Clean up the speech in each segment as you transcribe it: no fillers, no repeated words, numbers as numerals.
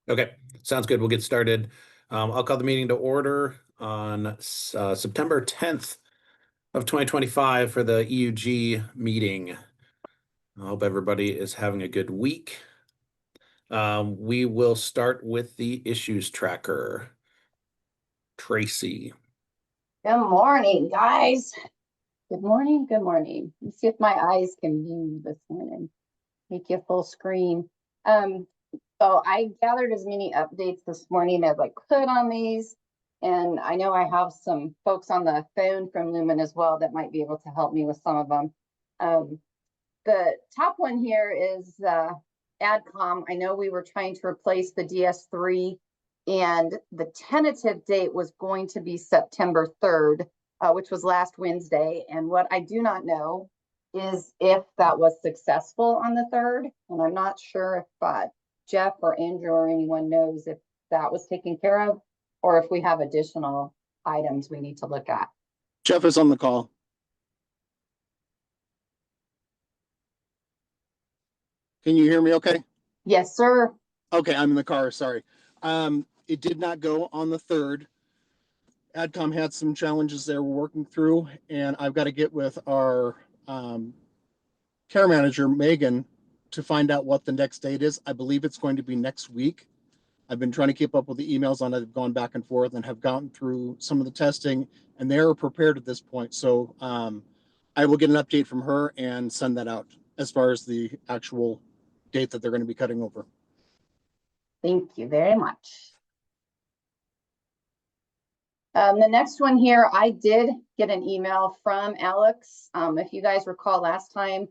Okay, sounds good. We'll get started. I'll call the meeting to order on September 10th of 2025 for the EUG meeting. I hope everybody is having a good week. We will start with the issues tracker. Tracy. Good morning, guys. Good morning. Good morning. Let's see if my eyes can view this morning. Make you full screen. So I gathered as many updates this morning as I could on these. And I know I have some folks on the phone from Lumen as well that might be able to help me with some of them. The top one here is AdCom. I know we were trying to replace the DS3 and the tentative date was going to be September 3rd, which was last Wednesday. And what I do not know is if that was successful on the 3rd. And I'm not sure if Jeff or Andrew or anyone knows if that was taken care of or if we have additional items we need to look at. Jeff is on the call. Can you hear me okay? Yes, sir. Okay, I'm in the car, sorry. It did not go on the 3rd. AdCom had some challenges they were working through, and I've got to get with our care manager, Megan, to find out what the next date is. I believe it's going to be next week. I've been trying to keep up with the emails on it. I've gone back and forth and have gotten through some of the testing, and they are prepared at this point. So I will get an update from her and send that out as far as the actual date that they're going to be cutting over. Thank you very much. The next one here, I did get an email from Alex. If you guys recall last time,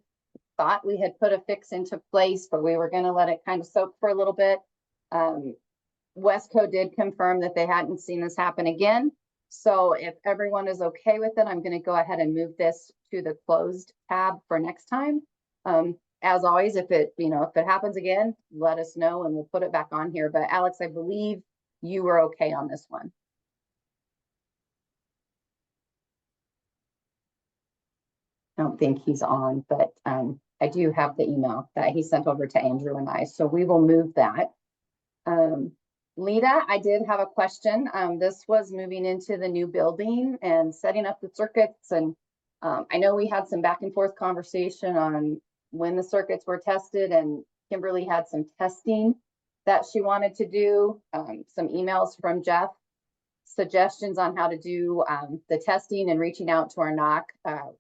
thought we had put a fix into place, but we were going to let it kind of soak for a little bit. Wesco did confirm that they hadn't seen this happen again. So if everyone is okay with it, I'm going to go ahead and move this to the closed tab for next time. As always, if it happens again, let us know and we'll put it back on here. But Alex, I believe you were okay on this one. I don't think he's on, but I do have the email that he sent over to Andrew and I. So we will move that. Lita, I did have a question. This was moving into the new building and setting up the circuits. And I know we had some back and forth conversation on when the circuits were tested, and Kimberly had some testing that she wanted to do, some emails from Jeff, suggestions on how to do the testing and reaching out to our NOC.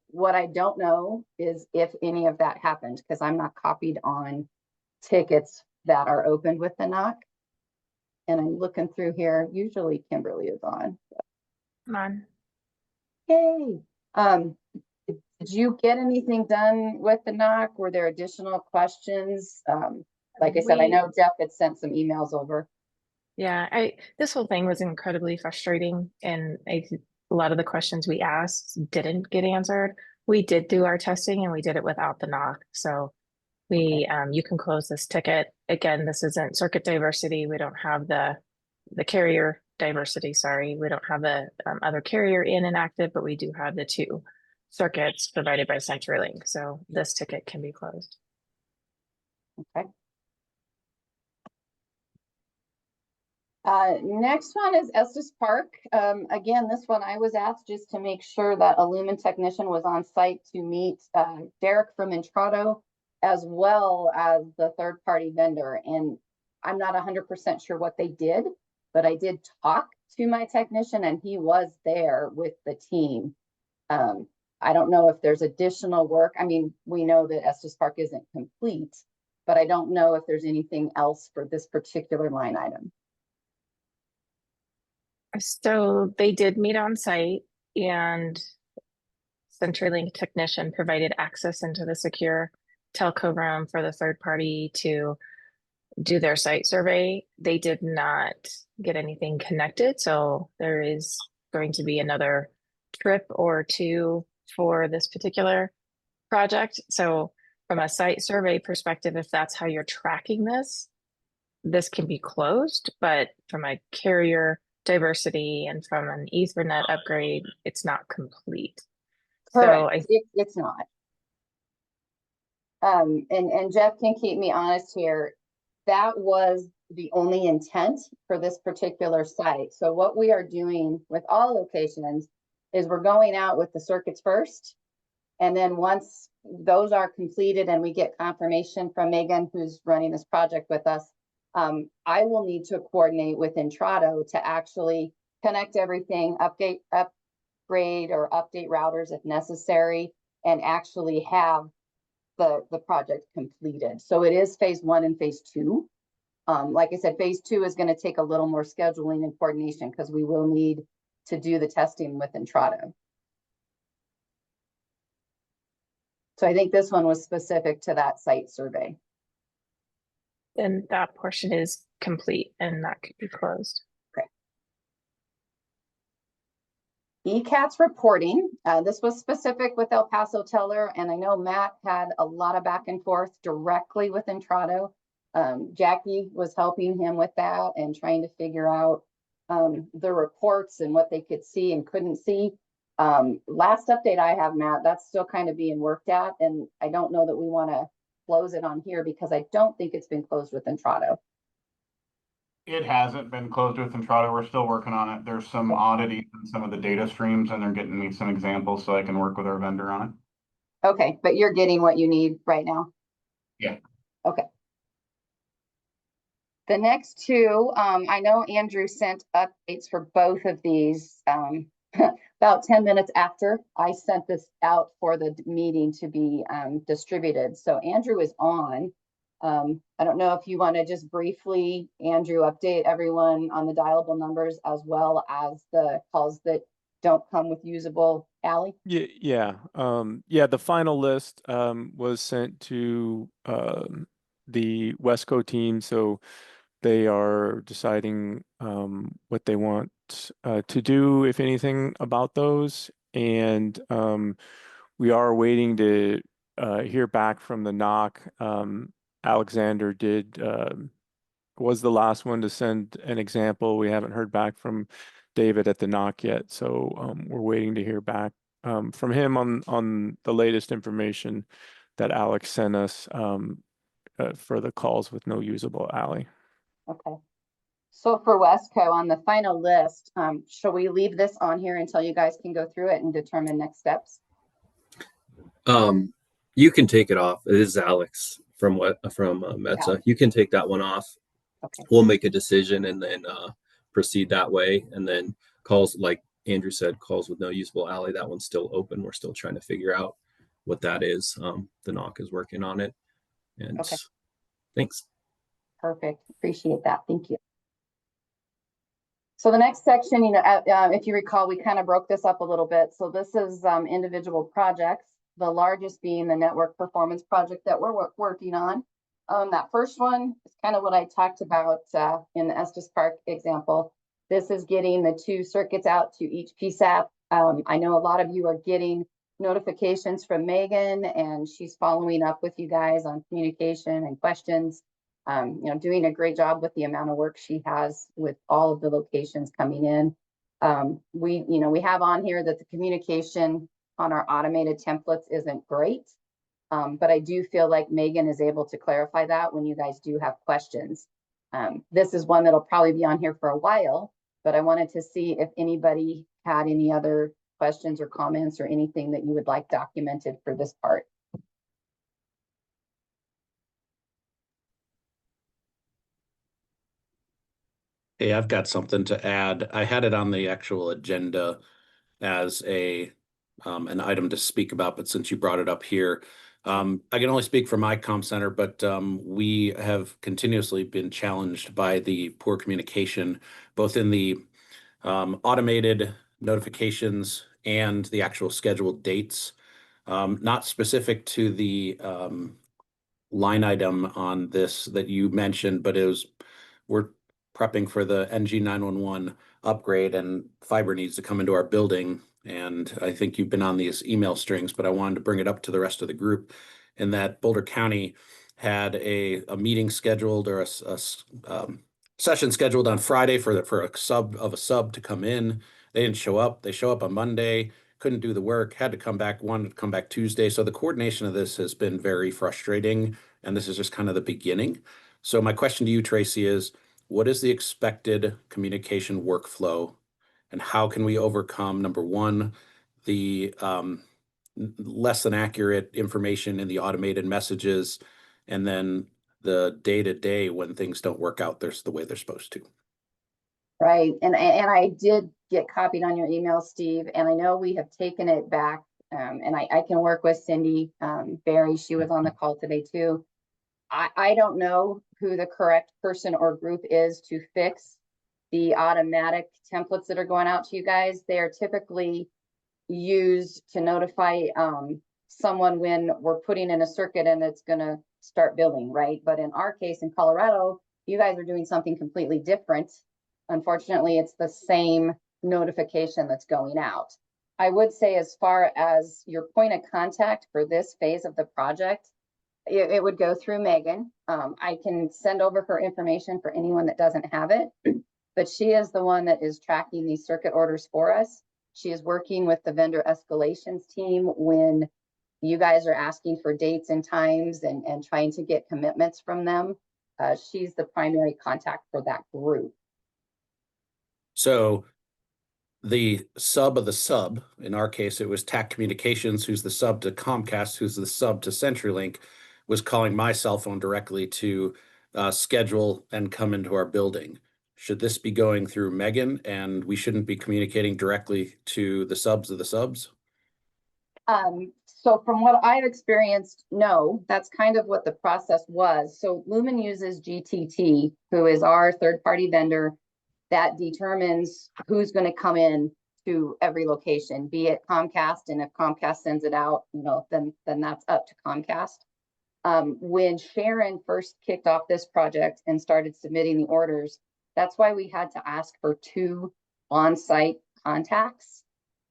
What I don't know is if any of that happened, because I'm not copied on tickets that are opened with the NOC. And I'm looking through here. Usually Kimberly is on. Come on. Yay. Did you get anything done with the NOC? Were there additional questions? Like I said, I know Jeff had sent some emails over. Yeah, this whole thing was incredibly frustrating, and a lot of the questions we asked didn't get answered. We did do our testing and we did it without the NOC. So you can close this ticket. Again, this isn't circuit diversity. We don't have the carrier diversity, sorry. We don't have the other carrier in and active, but we do have the 2 circuits provided by CenturyLink. So this ticket can be closed. Okay. Next one is Estes Park. Again, this one I was asked just to make sure that a Lumen technician was on site to meet Derek from Intrado, as well as the third-party vendor. And I'm not 100% sure what they did, but I did talk to my technician and he was there with the team. I don't know if there's additional work. I mean, we know that Estes Park isn't complete, but I don't know if there's anything else for this particular line item. So they did meet on site, and CenturyLink technician provided access into the secure telco room for the third party to do their site survey. They did not get anything connected, so there is going to be another trip or 2 for this particular project. So from a site survey perspective, if that's how you're tracking this can be closed, but from a carrier diversity and from an Ethernet upgrade, it's not complete. Correct. So it's not. And Jeff can keep me honest here. That was the only intent for this particular site. So what we are doing with all locations is we're going out with the circuits first. And then once those are completed and we get confirmation from Megan, who's running this project with us, I will need to coordinate with Intrado to actually connect everything, upgrade or update routers if necessary, and actually have the project completed. So it is phase 1 and phase 2. Like I said, phase 2 is going to take a little more scheduling and coordination because we will need to do the testing with Intrado. So I think this one was specific to that site survey. And that portion is complete and that could be closed. ECAT's reporting, this was specific with El Paso Teller, and I know Matt had a lot of back and forth directly with Intrado. Jackie was helping him with that and trying to figure out the reports and what they could see and couldn't see. Last update I have, Matt, that's still kind of being worked at, and I don't know that we want to close it on here because I don't think it's been closed with Intrado. It hasn't been closed with Entrada. We're still working on it. There's some oddities in some of the data streams, and they're getting me some examples so I can work with our vendor on it. Okay, but you're getting what you need right now? Yeah. Okay. The next two, I know Andrew sent updates for both of these about 10 minutes after I sent this out for the meeting to be distributed. So Andrew is on. I don't know if you want to just briefly, Andrew, update everyone on the dialable numbers as well as the calls that don't come with usable alley. Yeah. The final list was sent to the Wesco team, so they are deciding what they want to do, if anything, about those. And we are waiting to hear back from the NOC. Alexander was the last one to send an example. We haven't heard back from David at the NOC yet, so we're waiting to hear back from him on the latest information that Alex sent us for the calls with no usable alley. Okay. So for Wesco on the final list, shall we leave this on here until you guys can go through it and determine next steps? You can take it off. It is Alex from Metza. Yeah. You can take that one off. Okay. We'll make a decision and then proceed that way. And then calls, like Andrew said, calls with no usable alley. That one's still open. We're still trying to figure out what that is. The NOC is working on it. And okay. Thanks. Perfect. Appreciate that. Thank you. So the next section, if you recall, we kind of broke this up a little bit. So this is individual projects, the largest being the network performance project that we're working on. That first one is kind of what I talked about in the Estes Park example. This is getting the 2 circuits out to each PSAP. I know a lot of you are getting notifications from Megan, and she's following up with you guys on communication and questions. Doing a great job with the amount of work she has with all of the locations coming in. We have on here that the communication on our automated templates isn't great. But I do feel like Megan is able to clarify that when you guys do have questions. This is one that'll probably be on here for a while, but I wanted to see if anybody had any other questions or comments or anything that you would like documented for this part. Hey, I've got something to add. I had it on the actual agenda as an item to speak about, but since you brought it up here, I can only speak for my comm center, but we have continuously been challenged by the poor communication, both in the automated notifications and the actual scheduled dates. Not specific to the line item on this that you mentioned, but we're prepping for the NG911 upgrade, and fiber needs to come into our building. And I think you've been on these email strings, but I wanted to bring it up to the rest of the group in that Boulder County had a meeting scheduled or a session scheduled on Friday for a sub to come in. They didn't show up. They show up on Monday, couldn't do the work, wanted to come back Tuesday. So the coordination of this has been very frustrating, and this is just kind of the beginning. So my question to you, Tracy, is what is the expected communication workflow? And how can we overcome, number one, the less than accurate information in the automated messages, and then the day-to-day when things don't work out the way they're supposed to. Right, and I did get copied on your email, Steve, and I know we have taken it back, and I can work with Cindy Barry. She was on the call today too. I don't know who the correct person or group is to fix the automatic templates that are going out to you guys. They are typically used to notify someone when we're putting in a circuit and it's going to start billing, right? But in our case in Colorado, you guys are doing something completely different. Unfortunately, it's the same notification that's going out. I would say, as far as your point of contact for this phase of the project, it would go through Megan. I can send over her information for anyone that doesn't have it, but she is the one that is tracking these circuit orders for us. She is working with the vendor escalations team when you guys are asking for dates and times and trying to get commitments from them. She's the primary contact for that group. So the sub of the sub, in our case, it was TAC Communications, who's the sub to Comcast, who's the sub to CenturyLink, was calling my cell phone directly to schedule and come into our building. Should this be going through Megan and we shouldn't be communicating directly to the subs of the subs? So from what I've experienced, no, that's kind of what the process was. So Lumen uses GTT, who is our third-party vendor that determines who's going to come in to every location, be it Comcast. And if Comcast sends it out, then that's up to Comcast. When Sharon first kicked off this project and started submitting the orders, that's why we had to ask for 2 on-site contacts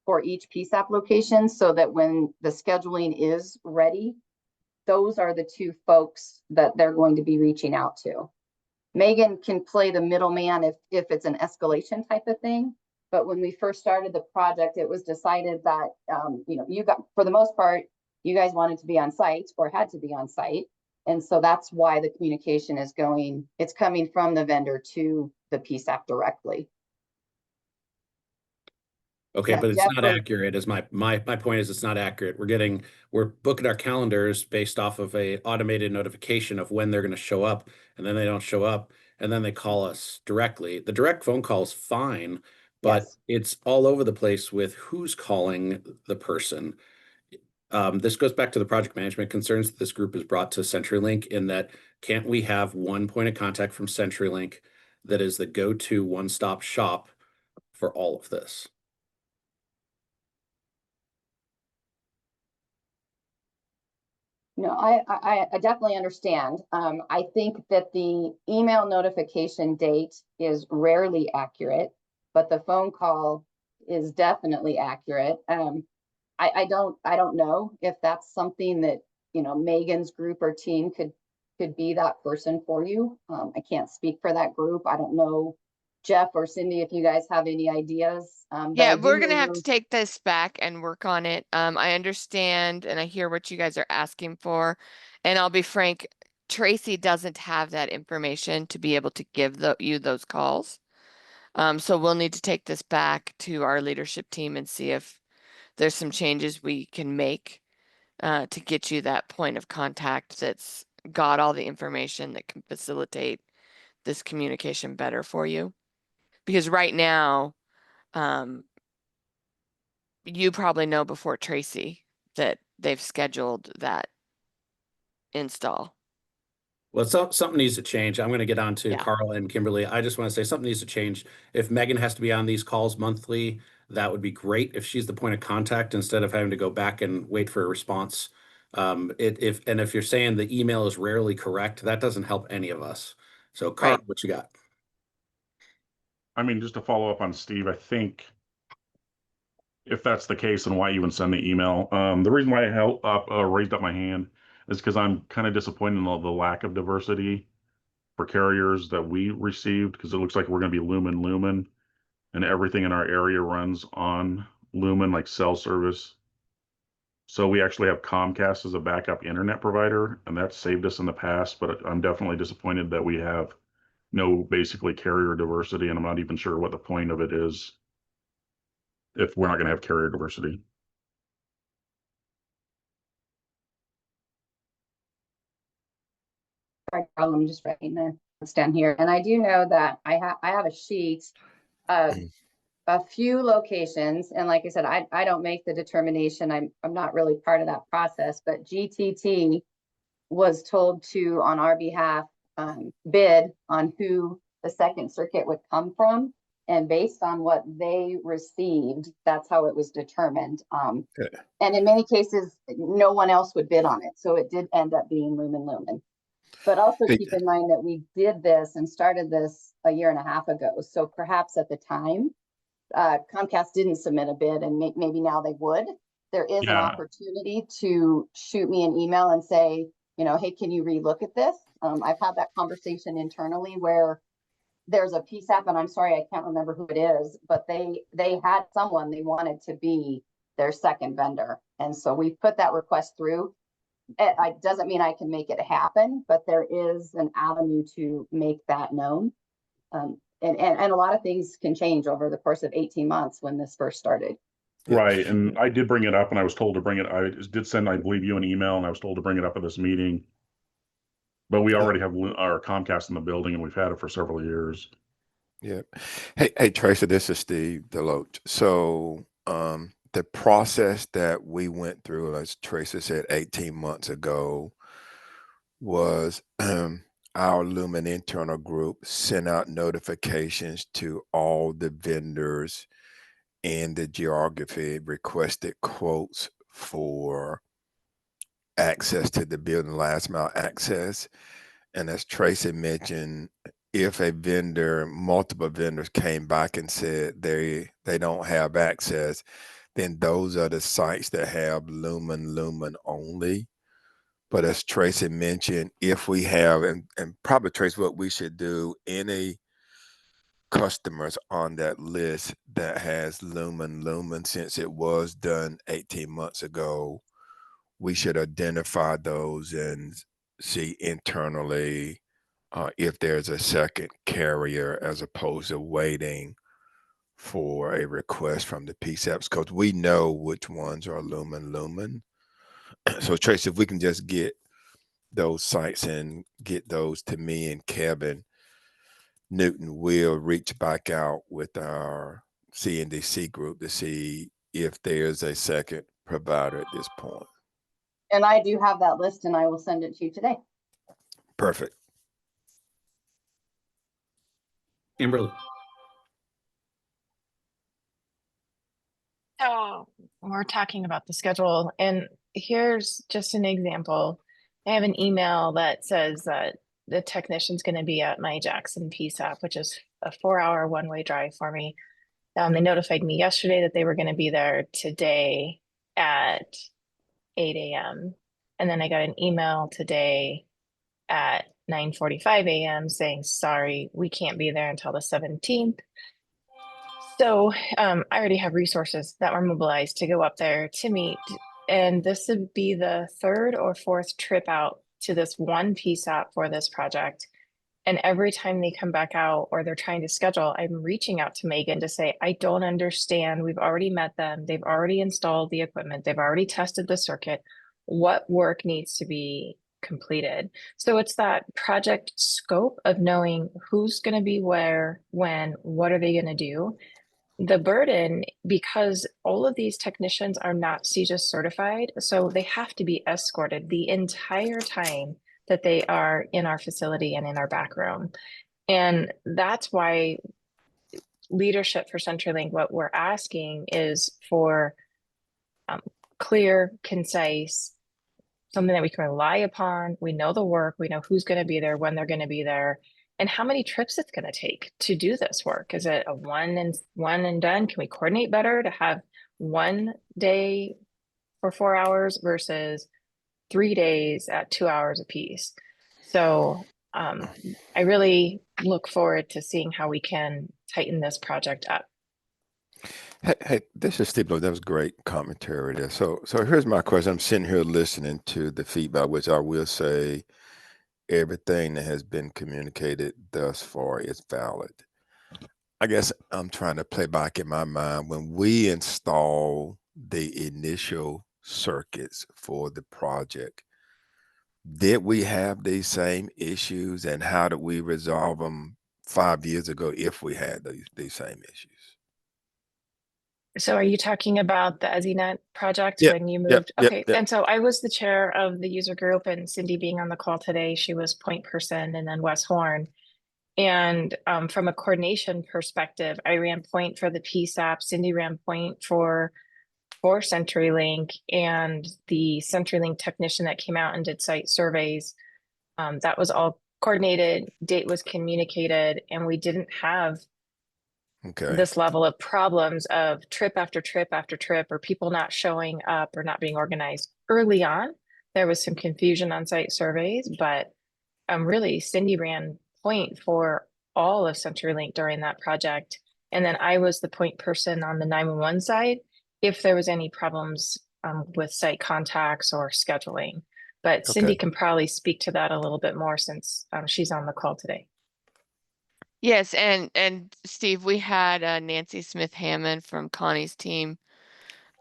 for each PSAP location, so that when the scheduling is ready, those are the 2 folks that they're going to be reaching out to. Megan can play the middleman if it's an escalation type of thing. But when we first started the project, it was decided that, for the most part, you guys wanted to be on site or had to be on site. And so that's why the communication is it's coming from the vendor to the PSAP directly. Okay, Yeah, but it's Jeff not accurate. Is my point is it's not accurate. We're booking our calendars based off of a automated notification of when they're going to show up, and then they don't show up, and then they call us directly. The direct phone call is fine, but Yes. it's all over the place with who's calling the person. This goes back to the project management concerns that this group has brought to CenturyLink, in that can't we have one point of contact from CenturyLink that is the go-to one-stop shop for all of this? No, I definitely understand. I think that the email notification date is rarely accurate, but the phone call is definitely accurate. I don't know if that's something that, Megan's group or team could be that person for you. I can't speak for that group. I don't know, Jeff or Cindy, if you guys have any ideas. Yeah, we're gonna have to take this back and work on it. I understand and I hear what you guys are asking for. And I'll be frank, Tracy doesn't have that information to be able to give you those calls. So we'll need to take this back to our leadership team and see if there's some changes we can make to get you that point of contact that's got all the information that can facilitate this communication better for you. Because right now, you probably know before Tracy that they've scheduled that install. Well, something needs to change. I'm going to get on to Yeah. Carl and Kimberly. I just want to say something needs to change. If Megan has to be on these calls monthly, that would be great if she's the point of contact instead of having to go back and wait for a response. If you're saying the email is rarely correct, that doesn't help any of us. So, Carl, Right. what you got? I mean, just to follow up on Steve, I think if that's the case, then why even send the email? The reason why I raised up my hand is because I'm kind of disappointed in the lack of diversity for carriers that we received, because it looks like we're going to be Lumen, and everything in our area runs on Lumen, like cell service. So we actually have Comcast as a backup internet provider, and that's saved us in the past, but I'm definitely disappointed that we have no basically carrier diversity, and I'm not even sure what the point of it is if we're not going to have carrier diversity. I'm just writing this down here. And I do know that I have a sheet of a few locations. And like I said, I don't make the determination. I'm not really part of that process, but GTT was told to, on our behalf, bid on who the Second Circuit would come from. And based on what they received, that's how it was determined. Okay. And in many cases, no one else would bid on it. So it did end up being Lumen Lumen. But also Hey. keep in mind that we did this and started this a year and a half ago. So perhaps at the time, Comcast didn't submit a bid, and maybe now they would. There is an Yeah. opportunity to shoot me an email and say, you know, hey, can you relook at this? I've had that conversation internally where there's a PSAP, and I'm sorry, I can't remember who it is, but they had someone they wanted to be their second vendor. And so we put that request through. It doesn't mean I can make it happen, but there is an avenue to make that known. And a lot of things can change over the course of 18 months when this first started. Right. And I did bring it up, and I was told to bring it. I did send, I believe, you an email, and I was told to bring it up at this meeting. But we already have our Comcast in the building, and we've had it for several years. Yeah. Hey, Tracy, this is Steve Deloach. So, the process that we went through, as Tracy said, 18 months ago, was our Lumen internal group sent out notifications to all the vendors in the geography, requested quotes for access to the building, last mile access. And as Tracy mentioned, if a vendor, multiple vendors came back and said they don't have access, then those are the sites that have Lumen only. But as Tracy mentioned, if we have, and probably Tracy, what we should do, any customers on that list that has Lumen, since it was done 18 months ago, we should identify those and see internally if there's a second carrier, as opposed to waiting for a request from the PSAPs, because we know which ones are Lumen. So Tracy, if we can just get those sites and get those to me and Kevin, Newton will reach back out with our CNDC group to see if there's a second provider at this point. And I do have that list, and I will send it to you today. Perfect. Kimberly. So we're talking about the schedule, and here's just an example. I have an email that says that the technician's going to be at my Jackson PSAP, which is a 4-hour one-way drive for me. They notified me yesterday that they were going to be there today at 8 a.m. And then I got an email today at 9:45 a.m. saying, sorry, we can't be there until the 17th. So I already have resources that were mobilized to go up there to meet. And this would be the third or fourth trip out to this one PSAP for this project. And every time they come back out or they're trying to schedule, I'm reaching out to Megan to say, I don't understand. We've already met them. They've already installed the equipment. They've already tested the circuit. What work needs to be completed? So it's that project scope of knowing who's going to be where, when, what are they going to do? The burden, because all of these technicians are not CJIS certified, so they have to be escorted the entire time that they are in our facility and in our back room. And that's why leadership for CenturyLink, what we're asking is for clear, concise, something that we can rely upon. We know the work, we know who's going to be there, when they're going to be there, and how many trips it's going to take to do this work. Is it a one and done? Can we coordinate better to have one day for 4 hours versus 3 days at 2 hours apiece? So I really look forward to seeing how we can tighten this project up. Hey, this is Steve. That was great commentary there. So here's my question. I'm sitting here listening to the feedback, which I will say everything that has been communicated thus far is valid. I guess I'm trying to play back in my mind when we install the initial circuits for the project. Did we have these same issues, and how did we resolve them 5 years ago if we had these same issues? So are you talking about the ESInet project Yep, when you yep, moved? yep, Okay, yep. and so I was the chair of the user group, and Cindy being on the call today, she was point person, and then Wes Horn. And from a coordination perspective, I ran point for the PSAP, Cindy ran point for CenturyLink, and the CenturyLink technician that came out and did site surveys. That was all coordinated, date was communicated, and we didn't have Okay, this level of problems of trip after trip after trip, or people not showing up or not being organized. Early on, there was some confusion on site surveys, but really Cindy ran point for all of CenturyLink during that project. And then I was the point person on the 911 side if there was any problems with site contacts or scheduling. But Cindy okay. can probably speak to that a little bit more since she's on the call today. Yes, and Steve, we had Nancy Smith Hammond from Connie's team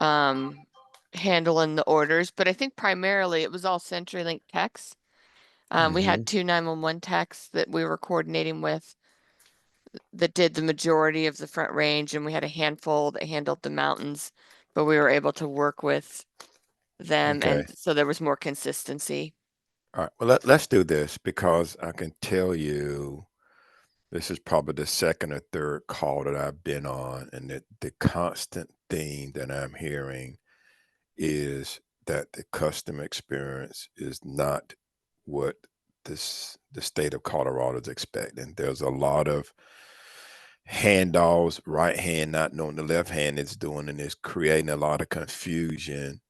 handling the orders, but I think primarily it was all CenturyLink techs. We had 2 911 techs that we were coordinating with that did the majority of the Front Range, and we had a handful that handled the mountains, but we were able to work with them, Okay. and so there was more consistency. All right. Well, let's do this because I can tell you this is probably the second or third call that I've been on, and the constant theme that I'm hearing is that the customer experience is not what the state of Colorado is expecting. There's a lot of handoffs, right hand not knowing the left hand is doing, and it's creating a lot of confusion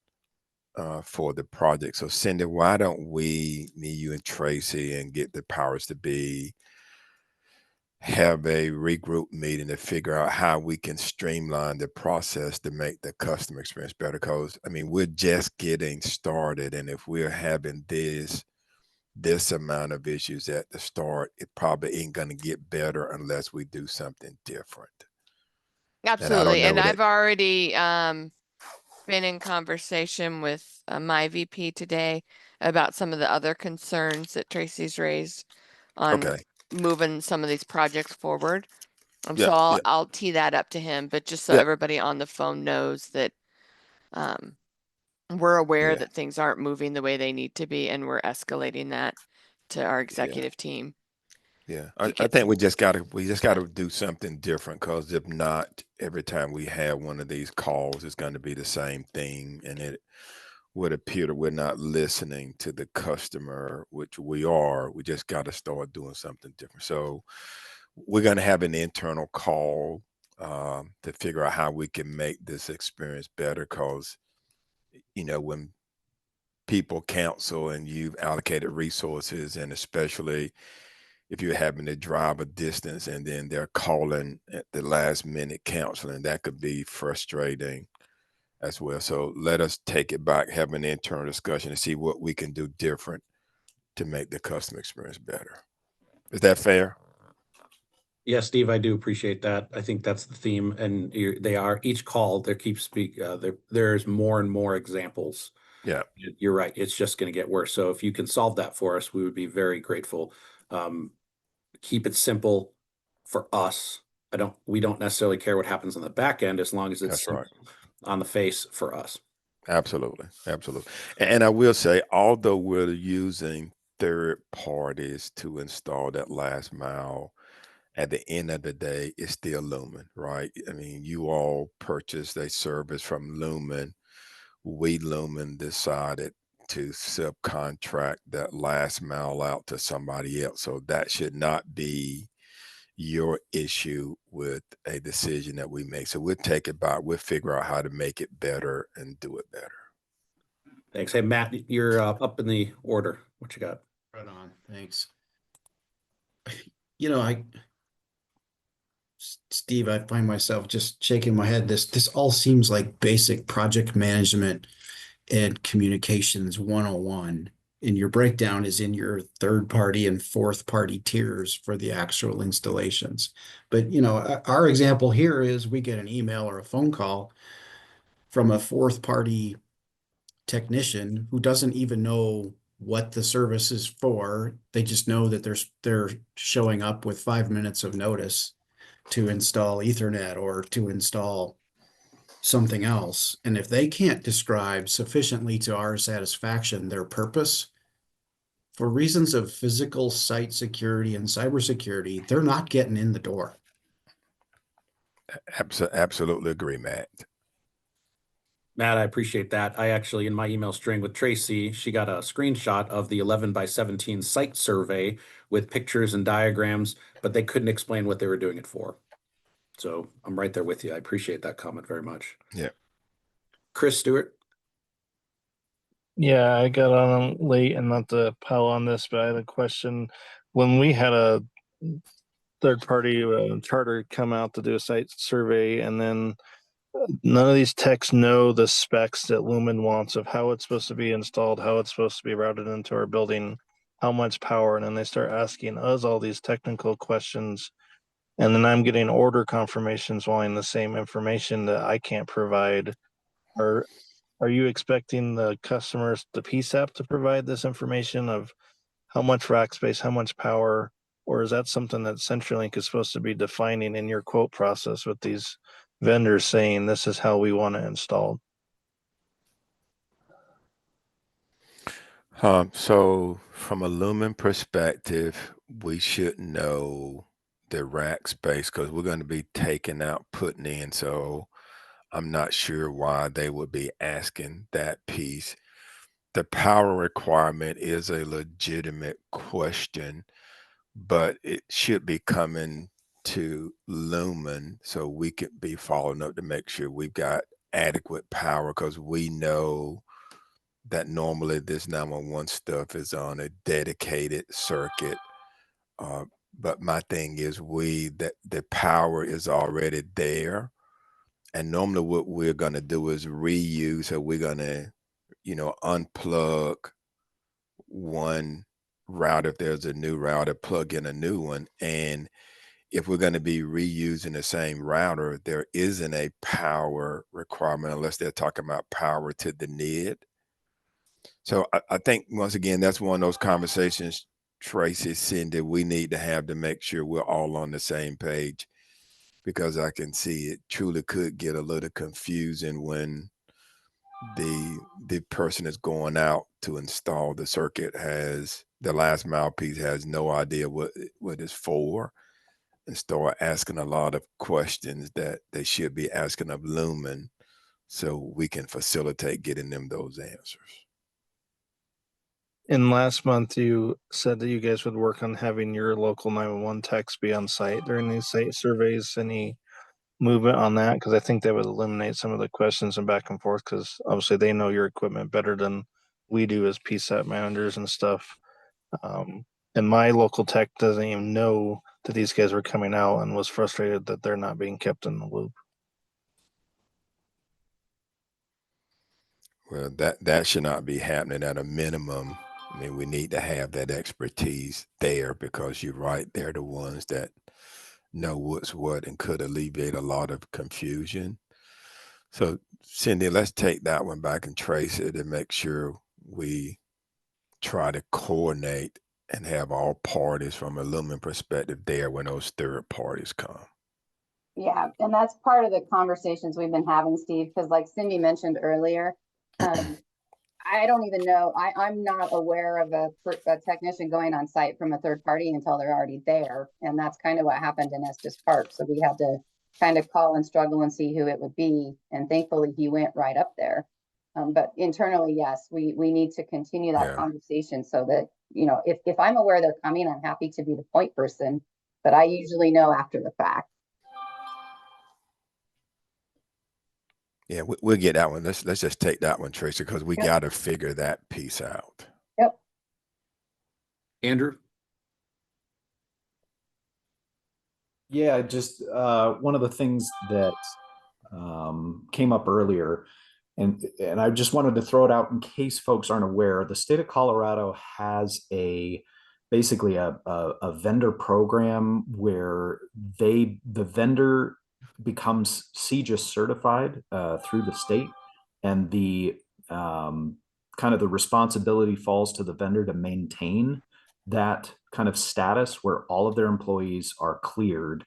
for the project. So, Cindy, why don't we, me, you, and Tracy, and get the powers to be, have a regroup meeting to figure out how we can streamline the process to make the customer experience better? Because I mean, we're just getting started, and if we're having this amount of issues at the start, it probably ain't going to get better unless we do something different. And I don't Absolutely, know and that. I've already been in conversation with my VP today about some of the other concerns that Tracy's raised on Okay. moving some of these projects forward. Yeah. So I'll Yeah. I'll tee that up to him, but just so Yeah. everybody on the phone knows that we're aware Yeah. that things aren't moving the way they need to be, and we're escalating that to our Yeah. executive team. Yeah, to I get think we things just gotta done. do something different, because if not, every time we have one of these calls, it's going to be the same thing, and it would appear that we're not listening to the customer, which we are. We just got to start doing something different. So we're going to have an internal call to figure out how we can make this experience better, because when people counsel and you've allocated resources, and especially if you're having to drive a distance and then they're calling at the last minute counseling, that could be frustrating as well. So let us take it back, have an internal discussion, and see what we can do different to make the customer experience better. Is that fair? Yeah, Steve, I do appreciate that. I think that's the theme, and they are each call. There keeps there's more and more examples. Yeah. You're right. It's just going to get worse. So if you can solve that for us, we would be very grateful. Keep it simple for us. We don't necessarily care what happens on the back end as long as it's That's right. simple on the face for us. Absolutely. Absolutely. And I will say, although we're using third parties to install that last mile, at the end of the day, it's still Lumen, right? I mean, you all purchased a service from Lumen. We, Lumen, decided to subcontract that last mile out to somebody else. So that should not be your issue with a decision that we make. So we'll take it back. We'll figure out how to make it better and do it better. Thanks. Hey, Matt, you're up in the order. What you got? Right on. Thanks. You know, Steve, I find myself just shaking my head. This all seems like basic project management and communications 101. in your breakdown is in your third party and fourth party tiers for the actual installations. But our example here is we get an email or a phone call from a fourth party technician who doesn't even know what the service is for. They just know that they're showing up with 5 minutes of notice to install Ethernet or to install something else. And if they can't describe sufficiently to our satisfaction their purpose, for reasons of physical site security and cybersecurity, they're not getting in the door. Absolutely agree, Matt. Matt, I appreciate that. I actually, in my email string with Tracy, she got a screenshot of the 11 by 17 site survey with pictures and diagrams, but they couldn't explain what they were doing it for. So I'm right there with you. I appreciate that comment very much. Yeah. Chris Stewart. Yeah, I got on late and not to pile on this, but I had a question. When we had a third party charter come out to do a site survey, and then none of these techs know the specs that Lumen wants of how it's supposed to be installed, how it's supposed to be routed into our building, how much power, and then they start asking us all these technical questions. And then I'm getting order confirmations wanting the same information that I can't provide. Are you expecting the customers, the PSAP, to provide this information of how much rack space, how much power, or is that something that CenturyLink is supposed to be defining in your quote process with these vendors saying this is how we want it installed? So from a Lumen perspective, we should know the rack space because we're going to be taking out, putting in. So I'm not sure why they would be asking that piece. The power requirement is a legitimate question, but it should be coming to Lumen so we could be following up to make sure we've got adequate power because we know that normally this 911 stuff is on a dedicated circuit. But my thing is that the power is already there. And normally what we're going to do is reuse. So we're going to, unplug one router. If there's a new router, plug in a new one. And if we're going to be reusing the same router, there isn't a power requirement unless they're talking about power to the NID. So I think once again, that's one of those conversations, Tracy, Cindy, we need to have to make sure we're all on the same page because I can see it truly could get a little confusing when the person is going out to install the circuit has the last mouthpiece has no idea what it's for and start asking a lot of questions that they should be asking of Lumen so we can facilitate getting them those answers. And last month, you said that you guys would work on having your local 911 techs be on site during these site surveys. Any movement on that? Because I think that would eliminate some of the questions and back and forth because obviously they know your equipment better than we do as PSAP managers and stuff. And my local tech doesn't even know that these guys were coming out and was frustrated that they're not being kept in the loop. Well, that should not be happening at a minimum. I mean, we need to have that expertise there because you're right. They're the ones that know what's what and could alleviate a lot of confusion. So, Cindy, let's take that one back and trace it and make sure we try to coordinate and have all parties from a Lumen perspective there when those third parties come. Yeah, and that's part of the conversations we've been having, Steve, because like Cindy mentioned earlier, I don't even know, I'm not aware of a technician going on site from a third party until they're already there. And that's kind of what happened in Estes Park. So we had to kind of call and struggle and see who it would be. And thankfully he went right up there. But internally, yes, we need to continue that conversation so that, if I'm aware they're coming, I'm happy to be the point person, but I usually know after the fact. Yeah, we'll get that one. Let's just take that one, Tracy, because we got to figure that piece out. Yep. Andrew? Yeah, just one of the things that came up earlier And I just wanted to throw it out in case folks aren't aware, the state of Colorado has basically a vendor program where the vendor becomes CJIS certified through the state, and the kind of the responsibility falls to the vendor to maintain that kind of status where all of their employees are cleared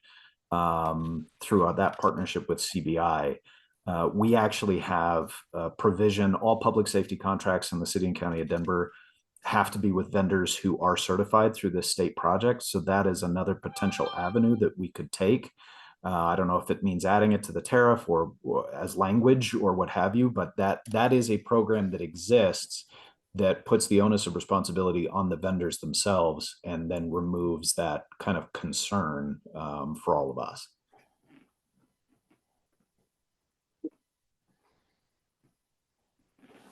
through that partnership with CBI. We actually have provision, all public safety contracts in the city and county of Denver have to be with vendors who are certified through this state project. So that is another potential avenue that we could take. I don't know if it means adding it to the tariff or as language or what have you, but that is a program that exists that puts the onus of responsibility on the vendors themselves and then removes that kind of concern for all of us.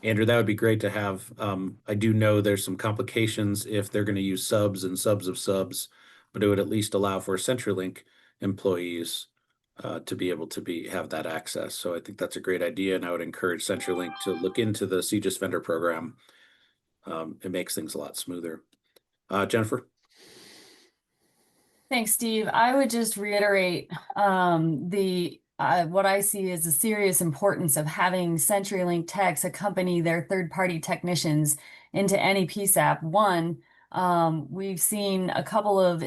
Andrew, that would be great to have. I do know there's some complications if they're going to use subs and subs of subs, but it would at least allow for CenturyLink employees to be able to have that access. So I think that's a great idea, and I would encourage CenturyLink to look into the CJIS vendor program. It makes things a lot smoother. Jennifer? Thanks, Steve. I would just reiterate what I see as the serious importance of having CenturyLink techs accompany their third-party technicians into any PSAP. One, we've seen a couple of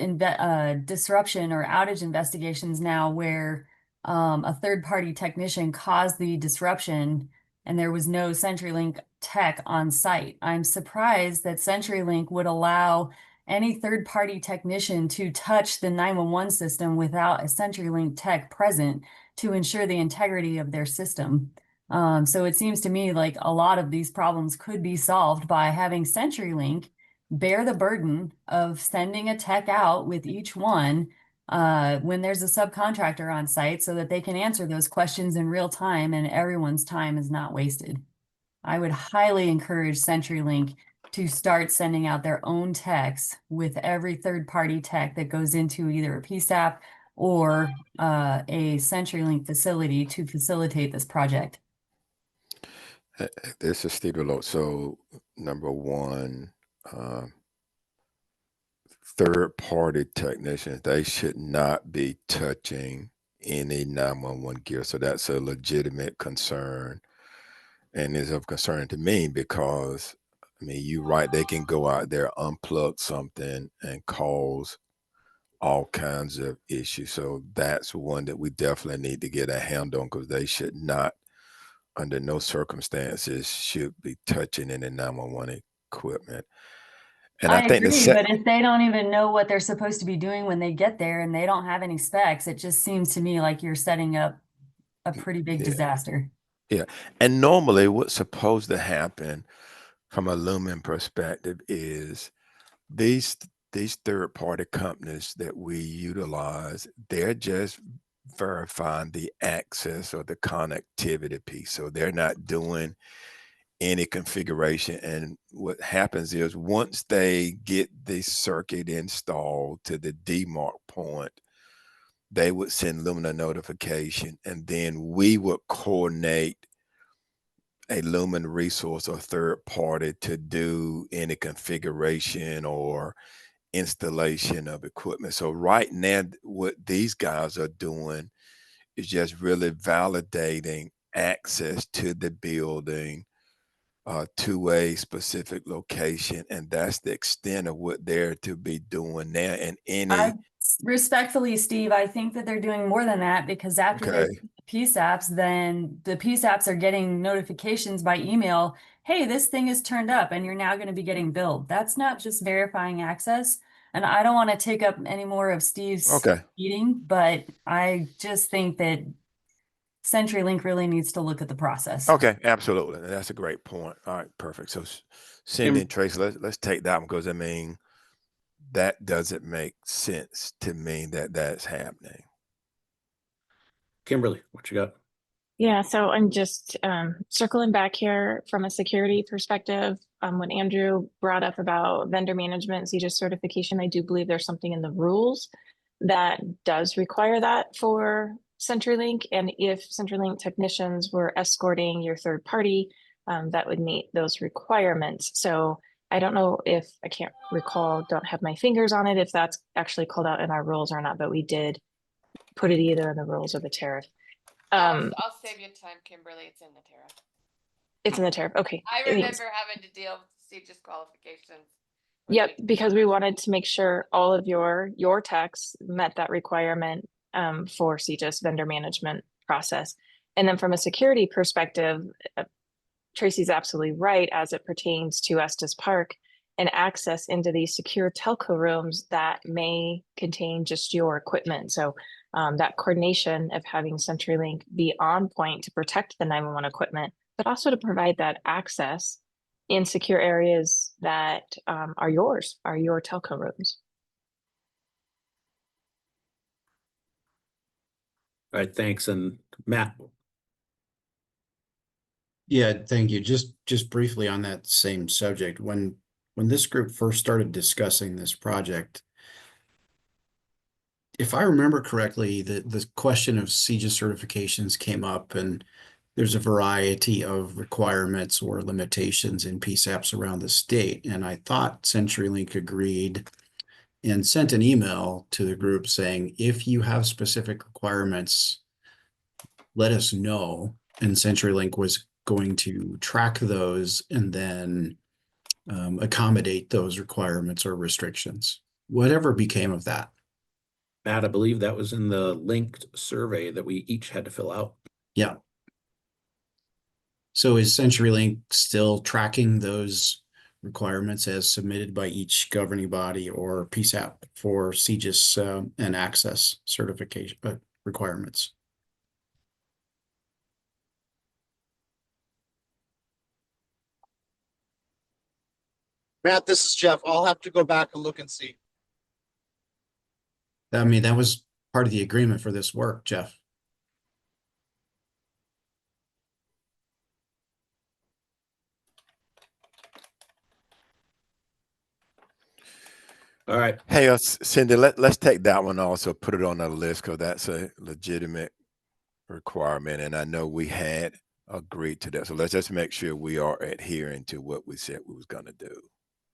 disruption or outage investigations now where a third-party technician caused the disruption and there was no CenturyLink tech on site. I'm surprised that CenturyLink would allow any third-party technician to touch the 911 system without a CenturyLink tech present to ensure the integrity of their system. So it seems to me like a lot of these problems could be solved by having CenturyLink bear the burden of sending a tech out with each one when there's a subcontractor on site so that they can answer those questions in real time and everyone's time is not wasted. I would highly encourage CenturyLink to start sending out their own techs with every third-party tech that goes into either a PSAP or a CenturyLink facility to facilitate this project. This is Steve Deloach. So number one, third-party technicians, they should not be touching any 911 gear. So that's a legitimate concern, and is of concern to me because, I mean, you're right, they can go out there, unplug something and cause all kinds of issues. So that's one that we definitely need to get a handle on, because they should not, under no circumstances, should be touching any 911 equipment. And I think agree, but if they don't even know what they're supposed to be doing when they get there and they don't have any specs, it just seems to me like you're setting up a pretty big disaster. Yeah. And normally what's supposed to happen from a Lumen perspective is these third-party companies that we utilize, they're just verifying the access or the connectivity piece. So they're not doing any configuration. And what happens is once they get the circuit installed to the demarc point, they would send Lumen a notification, and then we would coordinate a Lumen resource or third party to do any configuration or installation of equipment. So right now, what these guys are doing is just really validating access to the building to a specific location, and that's the extent of what they're to be doing now. And any respectfully, Steve, I think that they're doing more than that, because after they PSAPs, then the PSAPs are getting notifications by email, hey, this thing is turned up and you're now going to be getting billed. That's not just verifying access. And I don't want to take up any more of Steve's meeting, but I just think that CenturyLink really needs to look at the process. Okay, absolutely. That's a great point. All right, perfect. So Cindy and Tracy, let's take that one, because I mean, that doesn't make sense to me that that's happening. Kimberly, what you got? Yeah, so I'm just circling back here from a security perspective. When Andrew brought up about vendor management, CJIS certification, I do believe there's something in the rules that does require that for CenturyLink, and if CenturyLink technicians were escorting your third party, that would meet those requirements. So I don't know if, I can't recall, don't have my fingers on it, if that's actually called out in our rules or not, but we did put it either in the rules or the tariff. I'll save you time, Kimberly. It's in the tariff. It's in the tariff. Okay. I Thanks. remember having to deal with CJ's qualifications. Yep, because we wanted to make sure all of your techs met that requirement for CGIS vendor management process. And then from a security perspective, Tracy's absolutely right as it pertains to Estes Park and access into these secure telco rooms that may contain just your equipment. So that coordination of having CenturyLink be on point to protect the 911 equipment, but also to provide that access in secure areas that are your telco rooms. All right, thanks. And Matt. Yeah, thank you. Just briefly on that same subject, when this group first started discussing this project, if I remember correctly, the question of CGIS certifications came up, and there's a variety of requirements or limitations in PSAPs around the state. And I thought CenturyLink agreed and sent an email to the group saying, if you have specific requirements, let us know. And CenturyLink was going to track those and then accommodate those requirements or restrictions. Whatever became of that. Matt, I believe that was in the linked survey that we each had to fill out. Yeah. So is CenturyLink still tracking those requirements as submitted by each governing body or PSAP for CGIS and access certification requirements? Matt, this is Jeff. I'll have to go back and look and see. I mean, that was part of the agreement for this work, Jeff. All right. Hey, Cindy, let's take that one also, put it on the list, because that's a legitimate requirement. And I know we had agreed to that. So let's just make sure we are adhering to what we said we was going to do.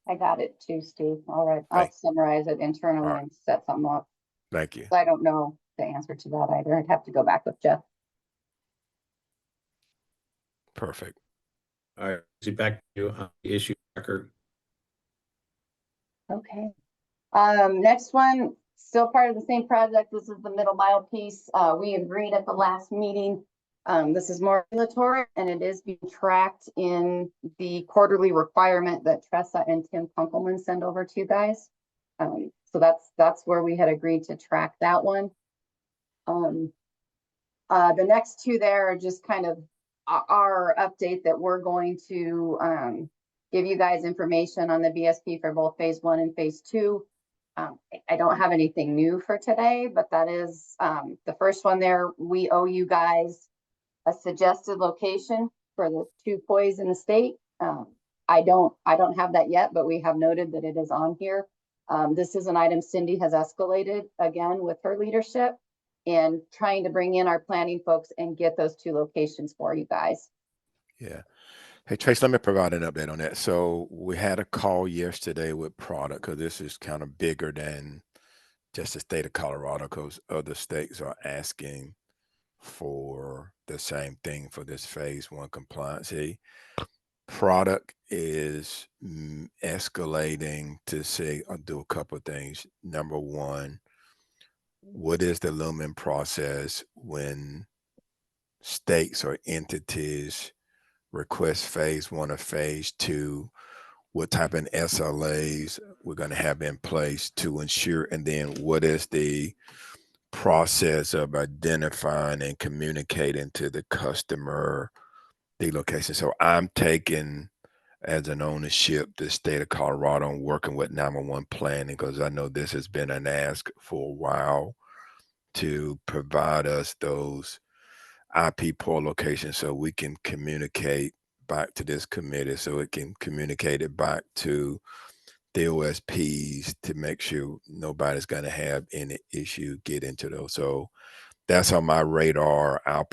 I got it too, Steve. All right, I'll summarize it internally and set something up. Thank you. I don't know the answer to that either. I'd have to go back with Jeff. Perfect. All right, see back to you on the issue record. Okay. Next one, still part of the same project. This is the middle mile piece. We agreed at the last meeting. This is more regulatory, and it is being tracked in the quarterly requirement that Tressa and Tim Kunkelman send over to you guys. So that's where we had agreed to track that one. The next two there are just kind of our update that we're going to give you guys information on the BSP for both phase 1 and phase 2. I don't have anything new for today, but that is the first one there. We owe you guys a suggested location for the 2 POIs in the state. I don't have that yet, but we have noted that it is on here. This is an item Cindy has escalated again with her leadership and trying to bring in our planning folks and get those 2 locations for you guys. Yeah. Hey, Trace, let me provide an update on that. So we had a call yesterday with product, because this is kind of bigger than just the state of Colorado, because other states are asking for the same thing for this phase 1 compliance. See, product is escalating to say, I'll do a couple of things. Number one, what is the lumen process when states or entities request phase 1 or phase 2? What type of SLAs we're going to have in place to ensure, and then what is the process of identifying and communicating to the customer the location. So I'm taking as an ownership the state of Colorado and working with 911 planning, because I know this has been an ask for a while to provide us those IP port locations so we can communicate back to this committee, so it can communicate it back to the OSPs to make sure nobody's going to have any issue get into those. So that's on my radar. I'll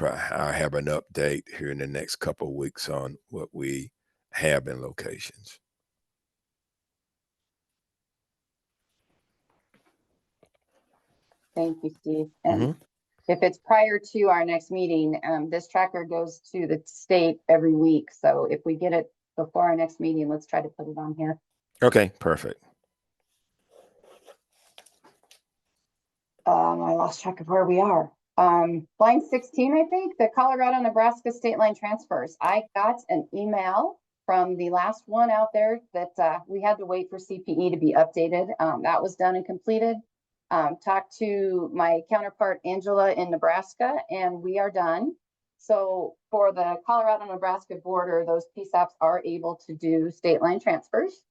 have an update here in the next couple of weeks on what we have in locations. Thank you, Steve. And if it's prior to our next meeting, this tracker goes to the state every week. So if we get it before our next meeting, let's try to put it on here. Okay, perfect. I lost track of where we are. Line 16, I think, the Colorado-Nebraska state line transfers. I got an email from the last one out there that we had to wait for CPE to be updated. That was done and completed. Talked to my counterpart, Angela, in Nebraska, and we are done. So for the Colorado-Nebraska border, those PSAPs are able to do state line transfers.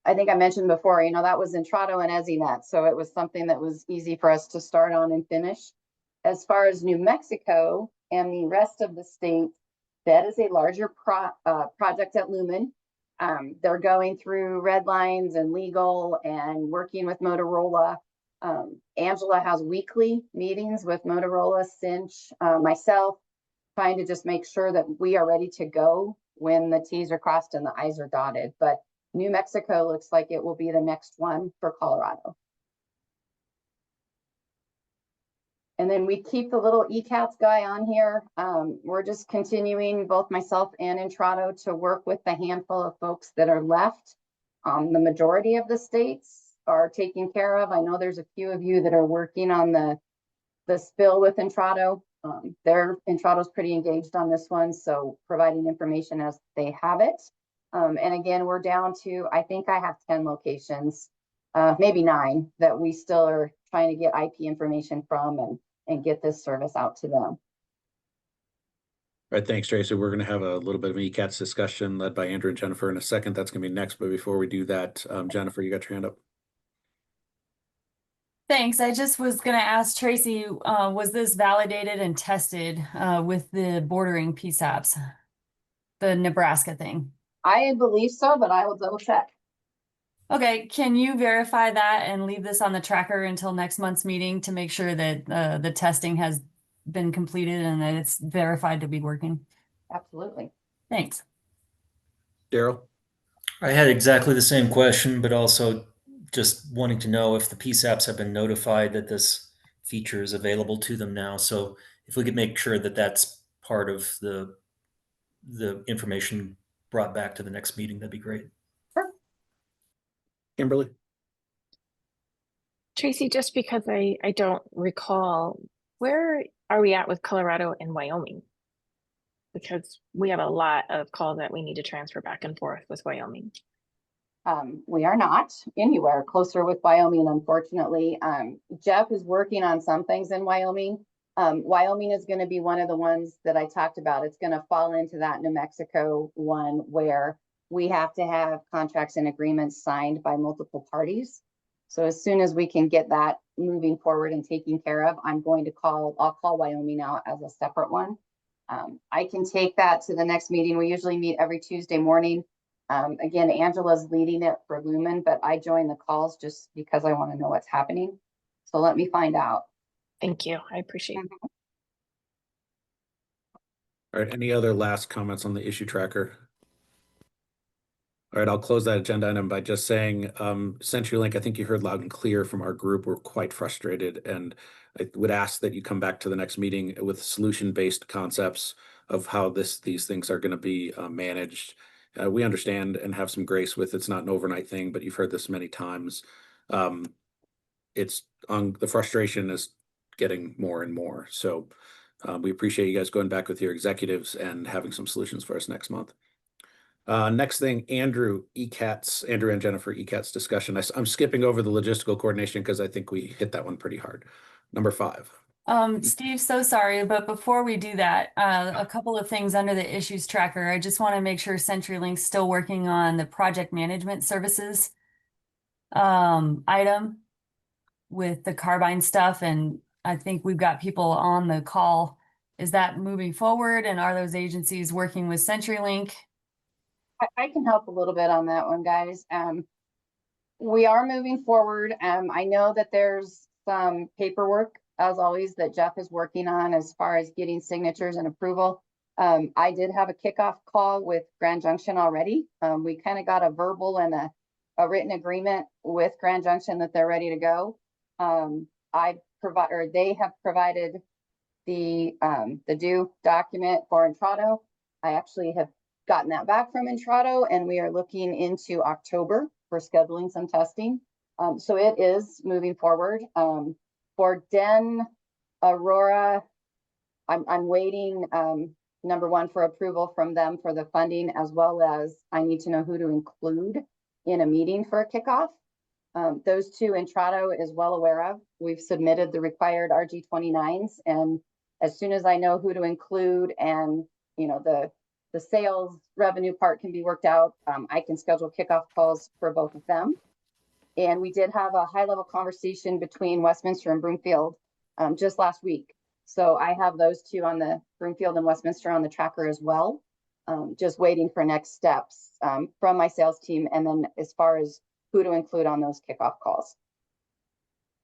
I think I mentioned before, you know, that was Entrado and ESInet. So it was something that was easy for us to start on and finish. As far as New Mexico and the rest of the state, that is a larger project at Lumen. They're going through red lines and legal and working with Motorola. Angela has weekly meetings with Motorola, Cinch, myself, trying to just make sure that we are ready to go when the T's are crossed and the I's are dotted. But New Mexico looks like it will be the next one for Colorado. And then we keep the little ECATS guy on here. We're just continuing, both myself and Entrado, to work with the handful of folks that are left. The majority of the states are taken care of. I know there's a few of you that are working on the spill with Entrado. Entrado's pretty engaged on this one, so providing information as they have it. And again, we're down to, I think I have 10 locations, maybe 9, that we still are trying to get IP information from and get this service out to them. All right, thanks, Tracy. We're going to have a little bit of an ECATS discussion led by Andrew and Jennifer in a second. That's going to be next. But before we do that, Jennifer, you got your hand up. Thanks. I just was going to ask Tracy, was this validated and tested with the bordering PSAPs, the Nebraska thing? I believe so, but I will double check. Okay, can you verify that and leave this on the tracker until next month's meeting to make sure that the testing has been completed and that it's verified to be working? Absolutely. Thanks. Daryl? I had exactly the same question, but also just wanting to know if the PSAPs have been notified that this feature is available to them now. So if we could make sure that that's part of the information brought back to the next meeting, that'd be great. Sure. Kimberly? Tracy, just because I don't recall, where are we at with Colorado and Wyoming? Because we have a lot of calls that we need to transfer back and forth with Wyoming. We are not anywhere closer with Wyoming, unfortunately. Jeff is working on some things in Wyoming. Wyoming is going to be one of the ones that I talked about. It's going to fall into that New Mexico one where we have to have contracts and agreements signed by multiple parties. So as soon as we can get that moving forward and taken care of, I'll call Wyoming out as a separate one. I can take that to the next meeting. We usually meet every Tuesday morning. Again, Angela's leading it for Lumen, but I join the calls just because I want to know what's happening. So let me find out. Thank you. I appreciate it. All right, any other last comments on the issue tracker? All right, I'll close that agenda item by just saying, CenturyLink, I think you heard loud and clear from our group. We're quite frustrated, and I would ask that you come back to the next meeting with solution-based concepts of how these things are going to be managed. We understand and have some grace with it's not an overnight thing, but you've heard this many times. The frustration is getting more and more. So we appreciate you guys going back with your executives and having some solutions for us next month. Next thing, Andrew and Jennifer ECATS discussion. I'm skipping over the logistical coordination because I think we hit that one pretty hard. Number 5. Steve, so sorry, but before we do that, a couple of things under the issues tracker. I just want to make sure CenturyLink's still working on the project management services item with the carbine stuff, and I think we've got people on the call. Is that moving forward, and are those agencies working with CenturyLink? I can help a little bit on that one, guys. We are moving forward. I know that there's some paperwork as always, that Jeff is working on as far as getting signatures and approval. I did have a kickoff call with Grand Junction already. We kind of got a verbal and a written agreement with Grand Junction that they're ready to go. They have provided the due document for Entrado. I actually have gotten that back from Entrado, and we are looking into October for scheduling some testing. So it is moving forward. For Den Aurora, I'm waiting, number one, for approval from them for the funding, as well as I need to know who to include in a meeting for a kickoff. Those two Entrado is well aware of. We've submitted the required RG29s, and as soon as I know who to include and the sales revenue part can be worked out, I can schedule kickoff calls for both of them. And we did have a high-level conversation between Westminster and Broomfield just last week. So I have those two on the Broomfield and Westminster on the tracker as well. Just waiting for next steps from my sales team, and then as far as who to include on those kickoff calls.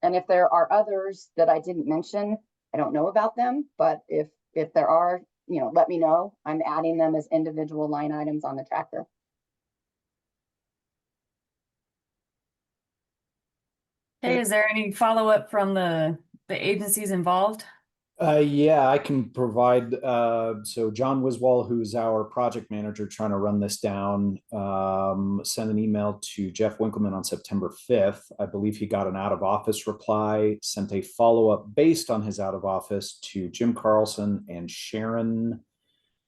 And if there are others that I didn't mention, I don't know about them, but if there are, let me know. I'm adding them as individual line items on the tracker. Hey, is there any follow-up from the agencies involved? Yeah, I can provide. So John Wiswall, who's our project manager trying to run this down, sent an email to Jeff Winkleman on September 5th. I believe he got an out of office reply, sent a follow-up based on his out of office to Jim Carlson and Sharon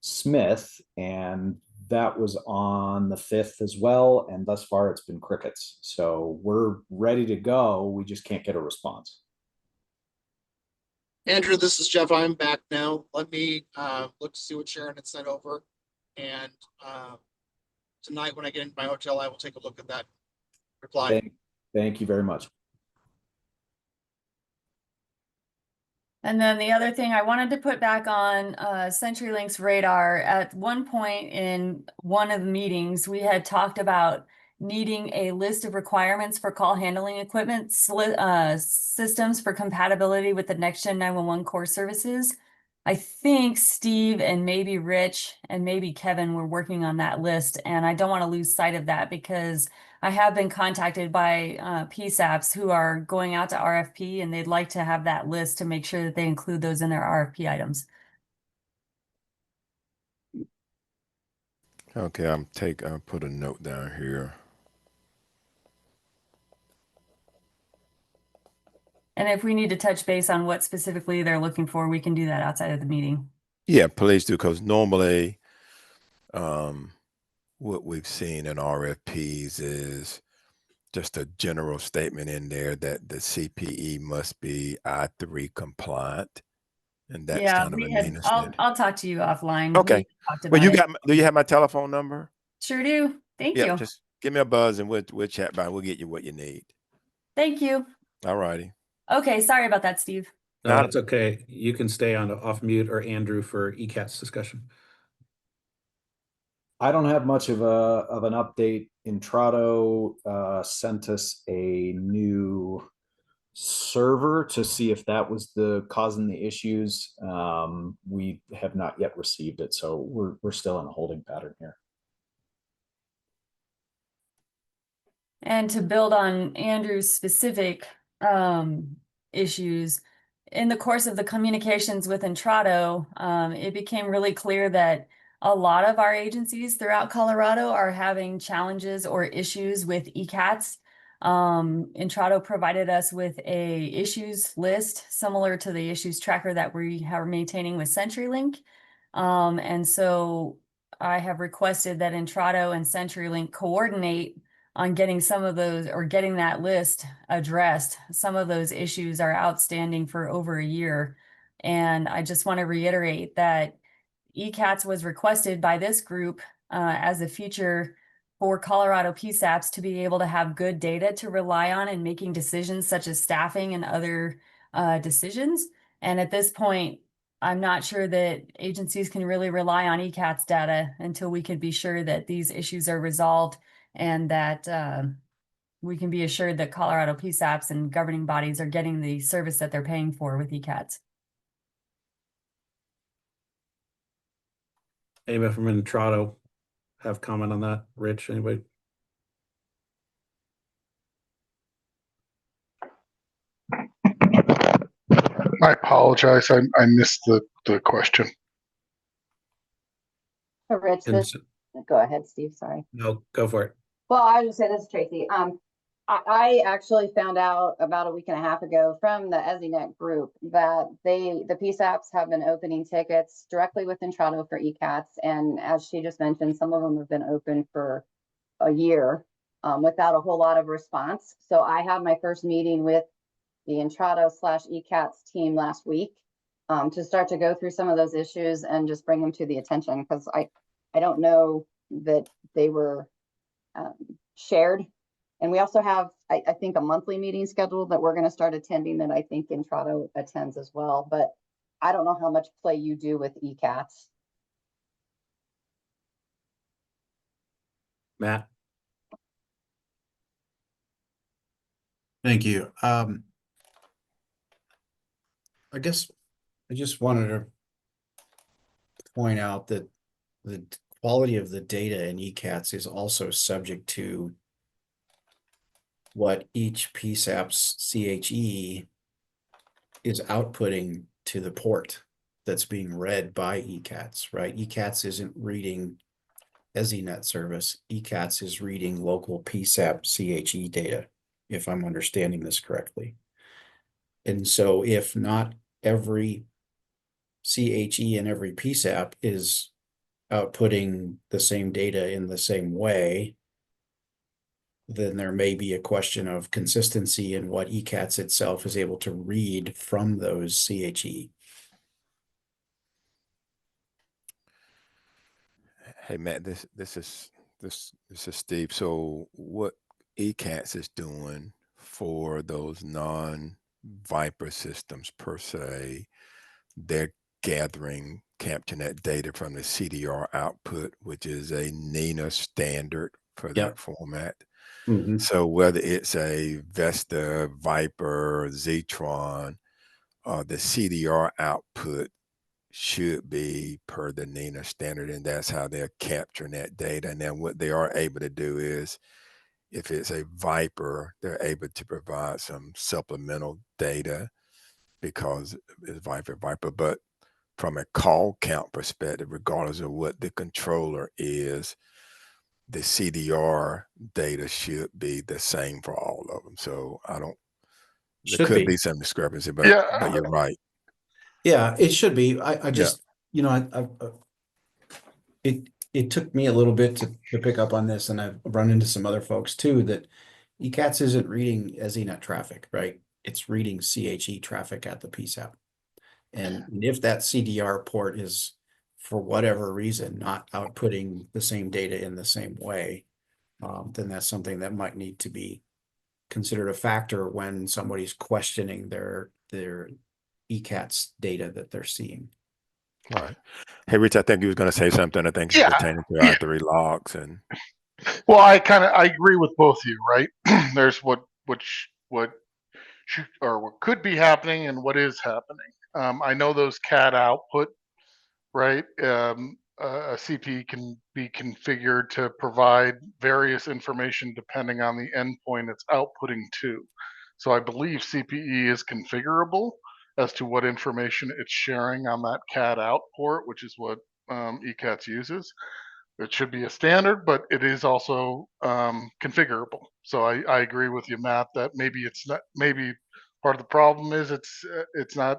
Smith, and that was on the 5th as well. And thus far it's been crickets. So we're ready to go. We just can't get a response. Andrew, this is Jeff. I'm back now. Let me look to see what Sharon had sent over. And tonight when I get into my hotel, I will take a look at that reply. Thank you very much. And then the other thing I wanted to put back on CenturyLink's radar, at one point in one of the meetings, we had talked about needing a list of requirements for call handling equipment systems for compatibility with the next gen 911 core services. I think Steve and maybe Rich and maybe Kevin were working on that list, and I don't want to lose sight of that because I have been contacted by PSAPs who are going out to RFP, and they'd like to have that list to make sure that they include those in their RFP items. Okay, I'll put a note down here. And if we need to touch base on what specifically they're looking for, we can do that outside of the meeting. Yeah, please do, because normally what we've seen in RFPs is just a general statement in there that the CPE must be I3 compliant. And that's kind of a meaningless. I'll talk to you offline. Okay. Well, do you have my telephone number? Sure do. Thank you. Just give me a buzz and we'll chat about it. We'll get you what you need. Thank you. All righty. Okay, sorry about that, Steve. No, that's okay. You can stay on off mute, or Andrew for ECAT's discussion. I don't have much of an update. Entrado sent us a new server to see if that was causing the issues. We have not yet received it, so we're still in a holding pattern here. And to build on Andrew's specific issues, in the course of the communications with Entrado, it became really clear that a lot of our agencies throughout Colorado are having challenges or issues with ECATs. Entrado provided us with a issues list similar to the issues tracker that we are maintaining with CenturyLink. And so I have requested that Entrado and CenturyLink coordinate on getting some of those, or getting that list addressed. Some of those issues are outstanding for over a year. And I just want to reiterate that ECATS was requested by this group as a feature for Colorado PSAPs to be able to have good data to rely on in making decisions such as staffing and other decisions. And at this point, I'm not sure that agencies can really rely on ECATS data until we can be sure that these issues are resolved and that we can be assured that Colorado PSAPs and governing bodies are getting the service that they're paying for with ECATs. Anybody from Entrado have comment on that? Rich, anybody? I apologize. I missed the question. So Rich, And this, go ahead, Steve, sorry. no, go for it. Well, I was just saying, this is Tracy. I actually found out about a week and a half ago from the ESInet group that the PSAPs have been opening tickets directly with Entrado for ECATs. And as she just mentioned, some of them have been open for a year without a whole lot of response. So I had my first meeting with the Entrado/ECATs team last week to start to go through some of those issues and just bring them to the attention, because I don't know that they were shared. And we also have, I think, a monthly meeting scheduled that we're going to start attending that I think Entrado attends as well. But I don't know how much play you do with ECATs. Matt. Thank you. I guess I just wanted to point out that the quality of the data in ECATs is also subject to what each PSAP's CHE is outputting to the port that's being read by ECATs, right? ECATs isn't reading ESInet service. ECATs is reading local PSAP CHE data, if I'm understanding this correctly. And so if not every CHE and every PSAP is outputting the same data in the same way, then there may be a question of consistency in what ECATS itself is able to read from those CHE. Hey Matt, this is Steve. So what ECATS is doing for those non-Viper systems per se, they're gathering, capturing that data from the CDR output, which is a NINA standard for that format. Mm-hmm. So whether it's a Vesta, Viper, Zetron, the CDR output should be per the NINA standard, and that's how they're capturing that data. And then what they are able to do is, if it's a Viper, they're able to provide some supplemental data because it's Viper. But from a call count perspective, regardless of what the controller is, the CDR data should be the same for all of them. So there could be some discrepancy, but you're right. Yeah, it should be. I just, you know, it took me a little bit to pick up on this, and I've run into some other folks too, that ECATS isn't reading ESInet traffic, right? It's reading CHE traffic at the PSAP. And if that CDR port is, for whatever reason, not outputting the same data in the same way, then that's something that might need to be considered a factor when somebody's questioning their ECATS data that they're seeing. All right. Hey, Rich, I think you was going to say something. I think it's pertaining to our 3 logs. And well, I agree with both of you, right? There's what should, or what could be happening and what is happening. I know those CAD output, right? A CP can be configured to provide various information depending on the endpoint it's outputting to. So I believe CPE is configurable as to what information it's sharing on that CAD out port, which is what ECATS uses. It should be a standard, but it is also configurable. So I agree with you, Matt, that maybe it's not. Maybe part of the problem is it's not.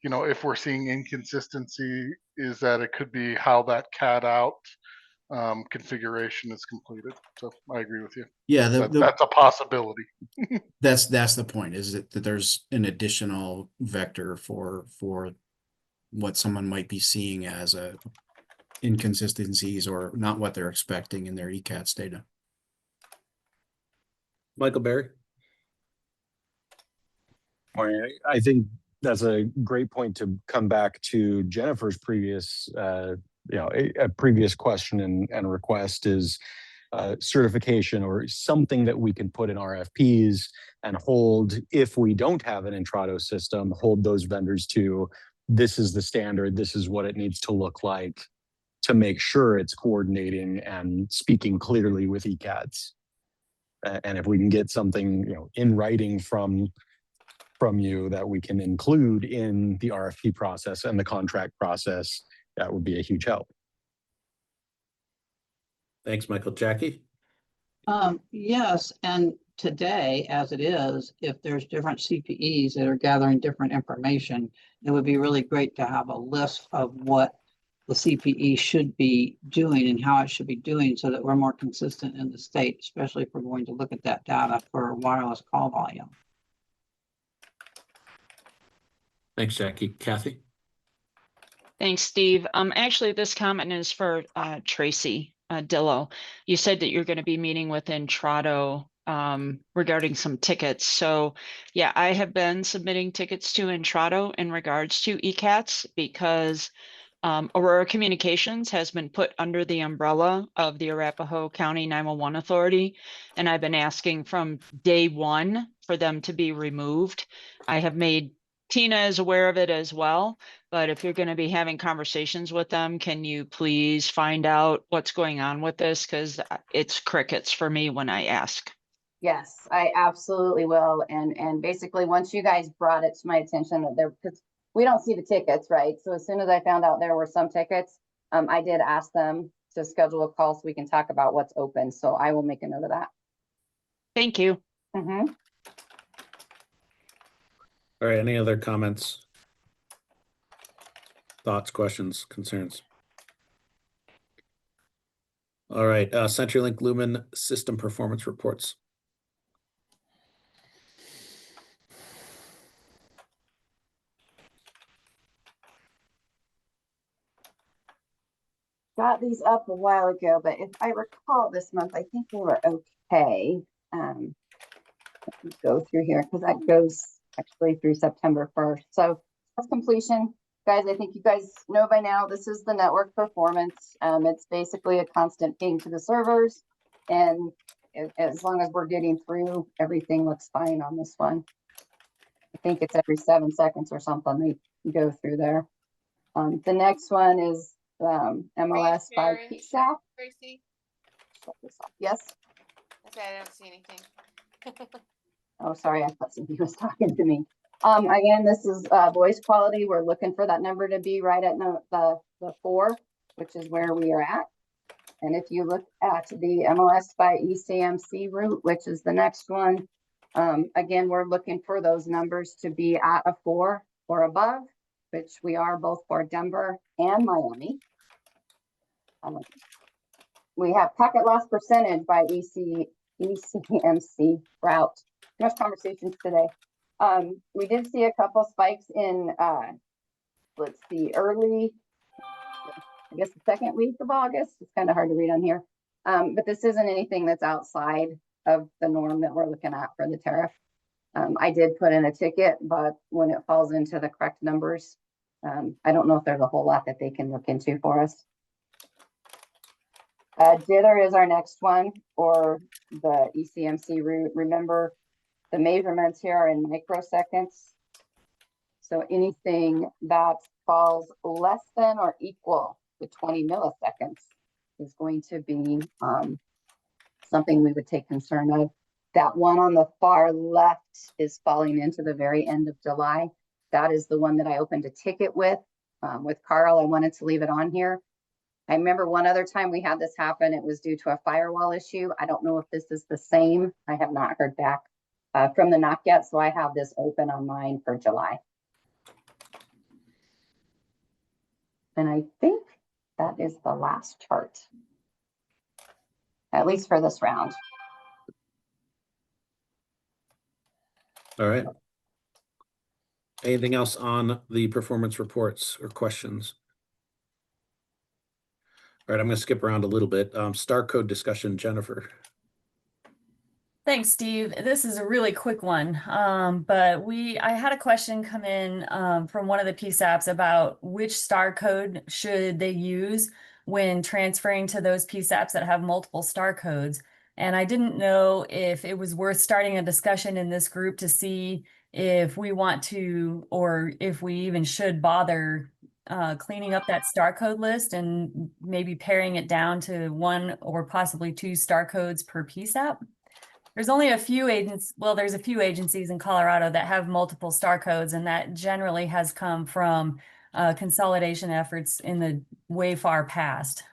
You know, if we're seeing inconsistency, is that it could be how that CAD out configuration is completed. So I agree with you. Yeah, that's a possibility. That's the point, is that there's an additional vector for what someone might be seeing as a inconsistencies or not what they're expecting in their ECATS data. Michael Berry. I think that's a great point to come back to Jennifer's previous, a previous question and request is, certification or something that we can put in RFPs and hold, if we don't have an Intrado system, hold those vendors to, this is the standard, this is what it needs to look like to make sure it's coordinating and speaking clearly with ECADs. And if we can get something, in writing from you that we can include in the RFP process and the contract process, that would be a huge help. Thanks, Michael. Jackie? Yes, and today, as it is, if there's different CPEs that are gathering different information, it would be really great to have a list of what the CPE should be doing and how it should be doing so that we're more consistent in the state, especially if we're going to look at that data for wireless call volume. Thanks, Jackie. Kathy? Thanks, Steve. Actually, this comment is for Tracy Dillo. You said that you're going to be meeting with Intrado regarding some tickets. So yeah, I have been submitting tickets to Intrado in regards to ECATs because Aurora Communications has been put under the umbrella of the Arapahoe County 911 Authority, and I've been asking from day one for them to be removed. I have made Tina is aware of it as well, but if you're going to be having conversations with them, can you please find out what's going on with this? Because it's crickets for me when I ask. Yes, I absolutely will. And basically, once you guys brought it to my attention that there, because we don't see the tickets, right? So as soon as I found out there were some tickets, I did ask them to schedule a call so we can talk about what's open. So I will make a note of that. Thank you. Mm-hmm. All right, any other comments? Thoughts, questions, concerns? All right, CenturyLink Lumen system performance reports. Got these up a while ago, but if I recall this month, I think they were okay. Let me go through here because that goes actually through September 1st. So that's completion. Guys, I think you guys know by now, this is the network performance. It's basically a constant ping to the servers. And as long as we're getting through, everything looks fine on this one. I think it's every 7 seconds or something they go through there. The next one is MLS by PSAP. Tracy? Yes. Okay, I don't see anything. Oh, sorry, I thought somebody was talking to me. Again, this is voice quality. We're looking for that number to be right at the 4, which is where we are at. And if you look at the MLS by ECMC route, which is the next one, again, we're looking for those numbers to be at a 4 or above, which we are both for Denver and Miami. We have packet loss percentage by ECMC route. Too much conversations today. We did see a couple spikes in, let's see, early, I guess the second week of August. It's kind of hard to read on here. But this isn't anything that's outside of the norm that we're looking at for the tariff. I did put in a ticket, but when it falls into the correct numbers, I don't know if there's a whole lot that they can look into for us. Dither is our next one, or the ECMC route. Remember, the measurements here are in microseconds. So anything that falls less than or equal to 20 milliseconds is going to be something we would take concern of. That one on the far left is falling into the very end of July. That is the one that I opened a ticket with Carl. I wanted to leave it on here. I remember one other time we had this happen, it was due to a firewall issue. I don't know if this is the same. I have not heard back from the NOC yet, so I have this open on mine for July. And I think that is the last chart, at least for this round. All right. Anything else on the performance reports or questions? All right, I'm going to skip around a little bit. Star code discussion, Jennifer. Thanks, Steve. This is a really quick one, but I had a question come in from one of the PSAPs about which star code should they use when transferring to those PSAPs that have multiple star codes. And I didn't know if it was worth starting a discussion in this group to see if we want to, or if we even should bother cleaning up that star code list and maybe paring it down to 1 or possibly 2 star codes per PSAP. There's only a few there's a few agencies in Colorado that have multiple star codes, and that generally has come from consolidation efforts in the way far past.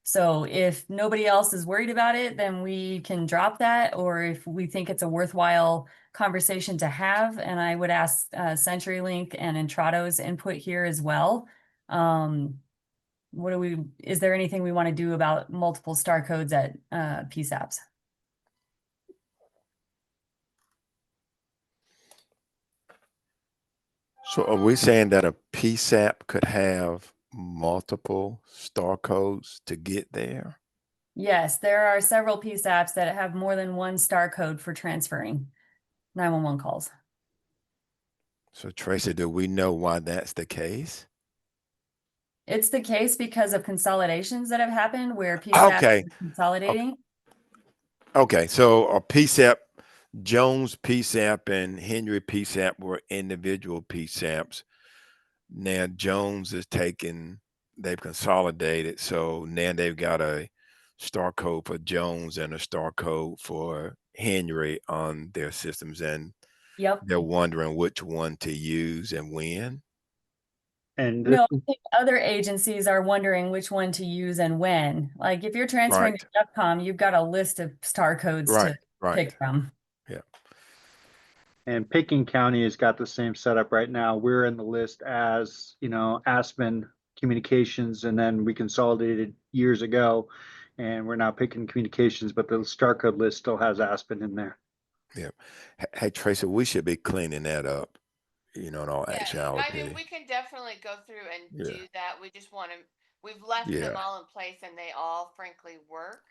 So if nobody else is worried about it, then we can drop that, or if we think it's a worthwhile conversation to have, and I would ask CenturyLink and Intrado's input here as well. Is there anything we want to do about multiple star codes at PSAPs? So are we saying that a PSAP could have multiple star codes to get there? Yes, there are several PSAPs that have more than 1 star code for transferring 911 calls. So Tracy, do we know why that's the case? It's the case because of consolidations that have happened where PSAPs Okay. are consolidating. Okay, so a PSAP, Jones PSAP and Henry PSAP were individual PSAPs. Now Jones is they've consolidated, so now they've got a star code for Jones and a star code for Henry on their systems, and Yep. they're wondering which one to use and when. And No, I think other agencies are wondering which one to use and when. Like if you're transferring to GovCom, you've got a list of star codes to pick from. Yeah. And Pickens County has got the same setup right now. We're in the list as, Aspen Communications, and then we consolidated years ago, and we're now picking Communications, but the star code list still has Aspen in there. Yeah. Hey, Tracy, we should be cleaning that up, in all I actuality. mean, we can definitely go through and Yeah. do that. We just want to, we've left them all in place and they all frankly work.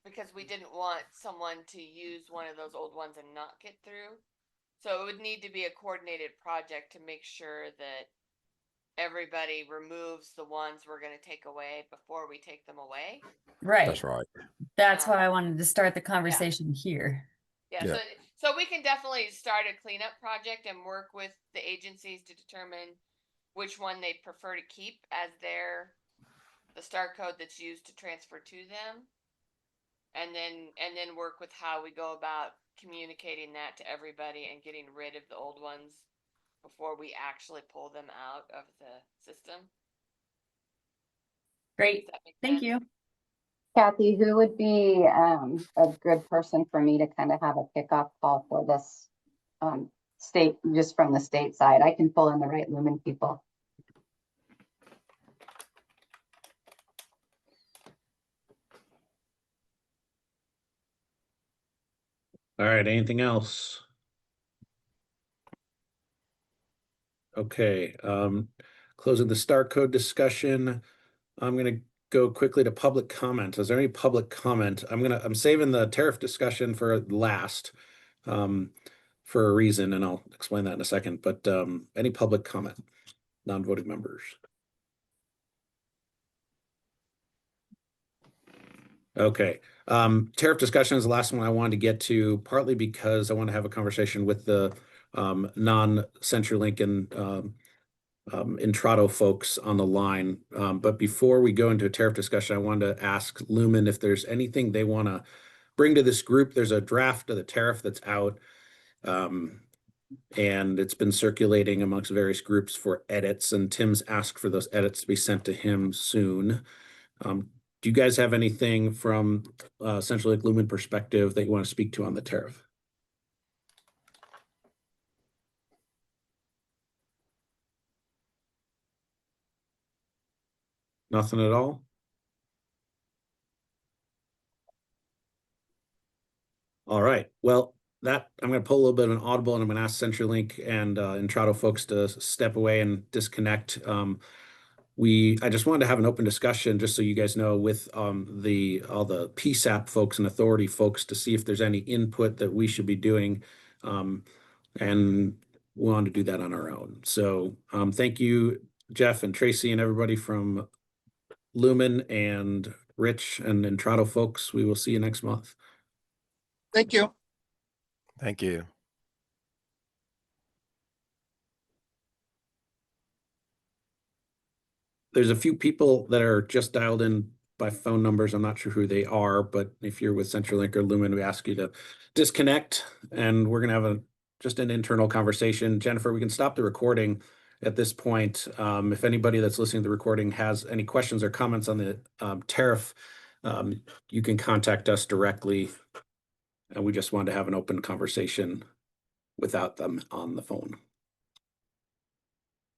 Because we didn't want someone to use one of those old ones and not get through. So it would need to be a coordinated project to make sure that everybody removes the ones we're going to take away before we take them away. Right. That's right. That's why I wanted to start the conversation here. Yeah. So we can definitely start a cleanup project and work with the agencies to determine which one they'd prefer to keep as the star code that's used to transfer to them. And then work with how we go about communicating that to everybody and getting rid of the old ones before we actually pull them out of the system. Great. Thank you. Kathy, who would be a good person for me to kind of have a kickoff call for this state, just from the state side? I can pull in the right Lumen people. All right, anything else? Okay, closing the star code discussion. I'm gonna go quickly to public comment. Is there any public comment? I'm saving the tariff discussion for last, for a reason, and I'll explain that in a second, but any public comment, non-voting members? Okay, tariff discussion is the last one I wanted to get to, partly because I want to have a conversation with the non-CenturyLink and Intrado folks on the line. But before we go into a tariff discussion, I wanted to ask Lumen if there's anything they want to bring to this group. There's a draft of the tariff that's out, and it's been circulating amongst various groups for edits, and Tim's asked for those edits to be sent to him soon. Do you guys have anything from CenturyLink Lumen perspective that you want to speak to on the tariff? Nothing at all? All right. Well, I'm going to pull a little bit of an audible, and I'm going to ask CenturyLink and Intrado folks to step away and disconnect. I just wanted to have an open discussion, just so you guys know, with all the PSAP folks and authority folks, to see if there's any input that we should be doing, and we want to do that on our own. So thank you Jeff and Tracy and everybody from Lumen and Rich and Intrado folks. We will see you next month. Thank you. Thank you. There's a few people that are just dialed in by phone numbers. I'm not sure who they are, but if you're with CenturyLink or Lumen, we ask you to disconnect, and we're going to have just an internal conversation. Jennifer, we can stop the recording at this point. If anybody that's listening to the recording has any questions or comments on the tariff, you can contact us directly. And we just wanted to have an open conversation without them on the phone.